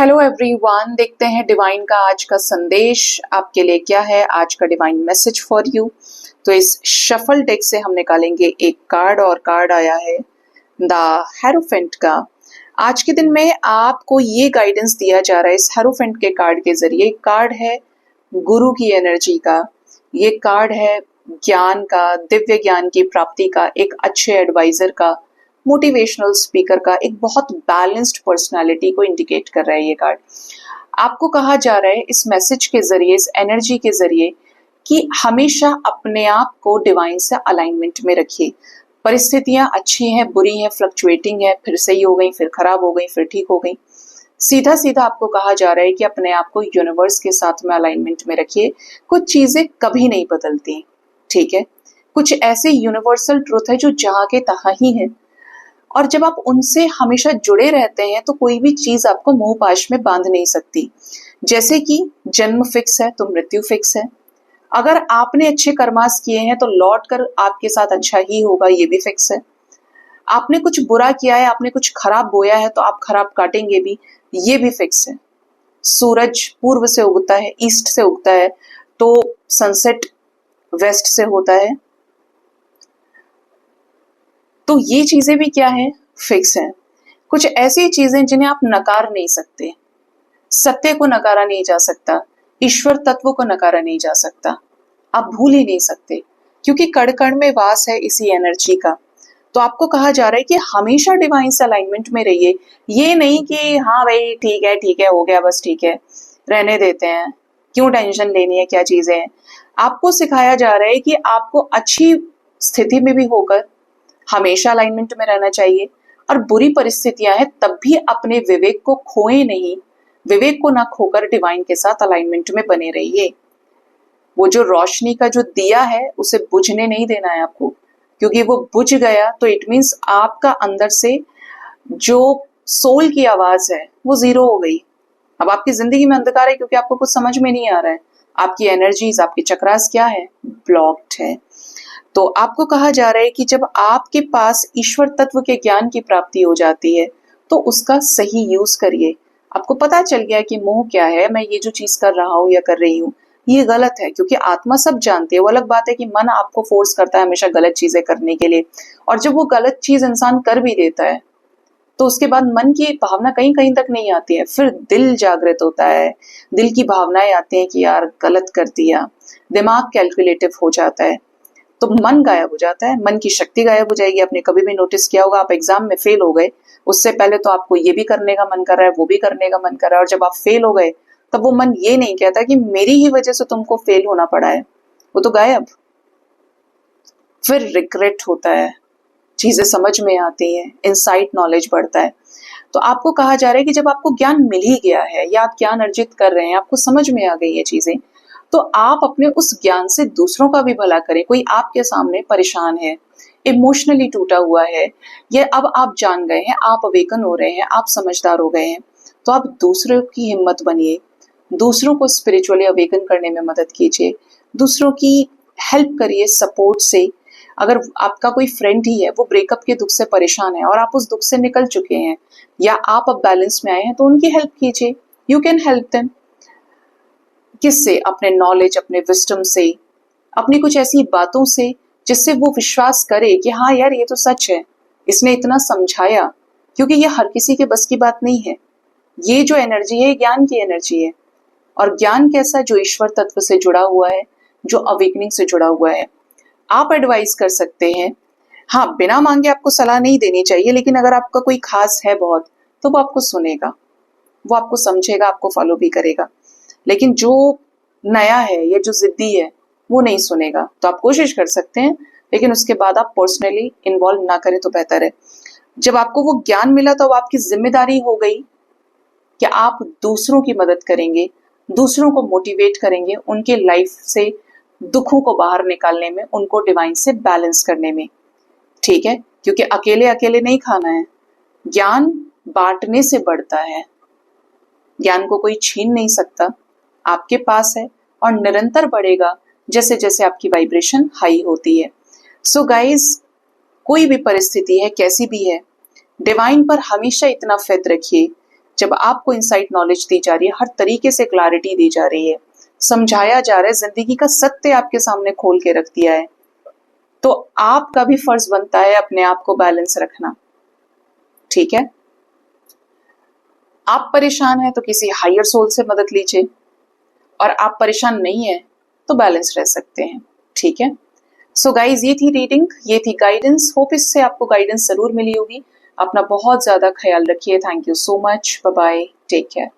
Hello everyone, देखते हैं divine का आज का संदेश आपके लिए क्या है। आज का डिवाइन मैसेज फॉर यू। तो इस शफल डेक से हम निकालेंगे एक कार्ड और कार्ड आया है द हेरोफेंट का। आज के दिन में आपको ये गाइडेंस दिया जा रहा है इस हेरोफेंट के कार्ड के जरिए। कार्ड है गुरु की एनर्जी का, ये कार्ड है ज्ञान का, दिव्य ज्ञान की प्राप्ति का, एक अच्छे एडवाइजर का, मोटिवेशनल स्पीकर का, एक बहुत बैलेंस्ड पर्सनालिटी को इंडिकेट कर रहा है ये कार्ड। आपको कहा जा रहा है इस मैसेज के जरिए, इस एनर्जी के जरिए कि हमेशा अपने आप को डिवाइन से अलाइनमेंट में रखिए। परिस्थितियां अच्छी हैं, बुरी हैं, फ्लक्चुएटिंग है, फिर सही हो गई, फिर खराब हो गई, फिर ठीक हो गई। सीधा सीधा आपको कहा जा रहा है कि अपने आप को यूनिवर्स के साथ में अलाइनमेंट में रखिए। कुछ चीजें कभी नहीं बदलती, ठीक है। कुछ ऐसे यूनिवर्सल ट्रूथ है जो जहां के तहां ही है, और जब आप उनसे हमेशा जुड़े रहते हैं तो कोई भी चीज आपको मोह पाश में बांध नहीं सकती। जैसे कि जन्म फिक्स है तो मृत्यु फिक्स है। अगर आपने अच्छे कर्मास किए हैं तो लौट कर आपके साथ अच्छा ही होगा, ये भी फिक्स है। आपने कुछ बुरा किया है, आपने कुछ खराब बोया है तो आप खराब काटेंगे भी, ये भी फिक्स है। सूरज पूर्व से उगता है, ईस्ट से उगता है, तो सनसेट वेस्ट से होता है। तो ये चीजें भी क्या है, फिक्स है। कुछ ऐसी चीजें जिन्हें आप नकार नहीं सकते। सत्य को नकारा नहीं जा सकता, ईश्वर तत्व को नकारा नहीं जा सकता, आप भूल ही नहीं सकते, क्योंकि कण कण में वास है इसी एनर्जी का। तो आपको कहा जा रहा है कि हमेशा डिवाइन से अलाइनमेंट में रहिए। ये नहीं कि हाँ भाई ठीक है हो गया, बस ठीक है रहने देते हैं, क्यों टेंशन लेनी है, क्या चीजें हैं। आपको सिखाया जा रहा है कि आपको अच्छी स्थिति में भी होकर हमेशा अलाइनमेंट में रहना चाहिए, और बुरी परिस्थितियां हैं तब भी अपने विवेक को खोए नहीं, विवेक को ना खोकर डिवाइन के साथ अलाइनमेंट में बने रहिए। वो जो रोशनी का जो दिया है उसे बुझने नहीं देना है आपको, क्योंकि वो बुझ गया तो इट मीन्स आपका अंदर से जो सोल की आवाज है वो जीरो हो गई। अब आपकी जिंदगी में अंधकार है क्योंकि आपको कुछ समझ में नहीं आ रहा है, आपकी एनर्जीज, आपके चक्रास क्या है, ब्लॉक्ड है। तो आपको कहा जा रहा है कि जब आपके पास ईश्वर तत्व के ज्ञान की प्राप्ति हो जाती है तो उसका सही यूज करिए। आपको पता चल गया कि मोह क्या है, मैं ये जो चीज कर रहा हूँ या कर रही हूँ ये गलत है, क्योंकि आत्मा सब जानती है। वो अलग बात है कि मन आपको फोर्स करता है हमेशा गलत चीजें करने के लिए, और जब वो गलत चीज इंसान कर भी देता है तो उसके बाद मन की भावना कहीं कहीं तक नहीं आती है, फिर दिल जागृत होता है, दिल की भावनाएं आती हैं कि यार गलत कर दिया, दिमाग कैलकुलेटिव हो जाता है, तो मन गायब हो जाता है, मन की शक्ति गायब हो जाएगी। आपने कभी भी नोटिस किया होगा, आप एग्जाम में फेल हो गए, उससे पहले तो आपको ये भी करने का मन कर रहा है, वो भी करने का मन कर रहा है, और जब आप फेल हो गए तब वो मन ये नहीं कहता कि मेरी ही वजह से तुमको फेल होना पड़ा है, वो तो गायब। फिर रिग्रेट होता है, चीजें समझ में आती हैं, इनसाइट नॉलेज बढ़ता है। तो आपको कहा जा रहा है कि जब आपको ज्ञान मिल ही गया है या आप ज्ञान अर्जित कर रहे हैं, आपको समझ में आ गई ये चीजें, तो आप अपने उस ज्ञान से दूसरों का भी भला करें। कोई आपके सामने परेशान है, इमोशनली टूटा हुआ है, ये अब आप जान गए हैं, आप अवेकन हो रहे हैं, आप समझदार हो गए हैं, तो आप दूसरों की हिम्मत बनिए, दूसरों को स्पिरिचुअली अवेकन करने में मदद कीजिए, दूसरों की हेल्प करिए सपोर्ट से। अगर आपका कोई फ्रेंड ही है, वो ब्रेकअप के दुख से परेशान है और आप उस दुख से निकल चुके हैं, या आप अब बैलेंस में आए हैं, तो उनकी हेल्प कीजिए। You can help them. किससे? अपने नॉलेज, अपने विस्डम से, अपनी कुछ ऐसी बातों से जिससे वो विश्वास करे कि हाँ यार ये तो सच है, इसने इतना समझाया, क्योंकि ये हर किसी के बस की बात नहीं है। ये जो एनर्जी है ज्ञान की एनर्जी है, और ज्ञान कैसा? जो ईश्वर तत्व से जुड़ा हुआ है, जो अवेकनिंग से जुड़ा हुआ है। आप एडवाइस कर सकते हैं, हाँ बिना मांगे आपको सलाह नहीं देनी चाहिए, लेकिन अगर आपका कोई खास है बहुत तो वो आपको सुनेगा, वो आपको समझेगा, आपको फॉलो भी करेगा। लेकिन जो नया है या जो जिद्दी है वो नहीं सुनेगा। तो आप कोशिश कर सकते हैं, लेकिन उसके बाद आप पर्सनली इन्वॉल्व ना करें तो बेहतर है। जब आपको वो ज्ञान मिला तो आपकी जिम्मेदारी हो गई कि आप दूसरों की मदद करेंगे, दूसरों को मोटिवेट करेंगे, उनके लाइफ से दुखों को बाहर निकालने में, उनको डिवाइन से बैलेंस करने में, ठीक है। क्योंकि अकेले अकेले नहीं खाना है, ज्ञान बांटने से बढ़ता है, ज्ञान को कोई छीन नहीं सकता, आपके पास है और निरंतर बढ़ेगा जैसे जैसे आपकी वाइब्रेशन हाई होती है। सो गाइज, कोई भी परिस्थिति है, कैसी भी है, डिवाइन पर हमेशा इतना फेथ रखिए जब आपको इनसाइट नॉलेज दी जा रही है, हर तरीके से क्लैरिटी दी जा रही है, समझाया जा रहा है, जिंदगी का सत्य आपके सामने खोल के रख दिया है, तो आपका भी फर्ज बनता है अपने आप को बैलेंस रखना। ठीक है, आप परेशान हैं तो किसी हायर सोल से मदद लीजिए, और आप परेशान नहीं है तो बैलेंस रह सकते हैं। ठीक है, सो गाइज, ये थी रीडिंग, ये थी गाइडेंस। होप इससे आपको गाइडेंस जरूर मिली होगी। अपना बहुत ज्यादा ख्याल रखिए। Thank you so much. Bye bye, take care.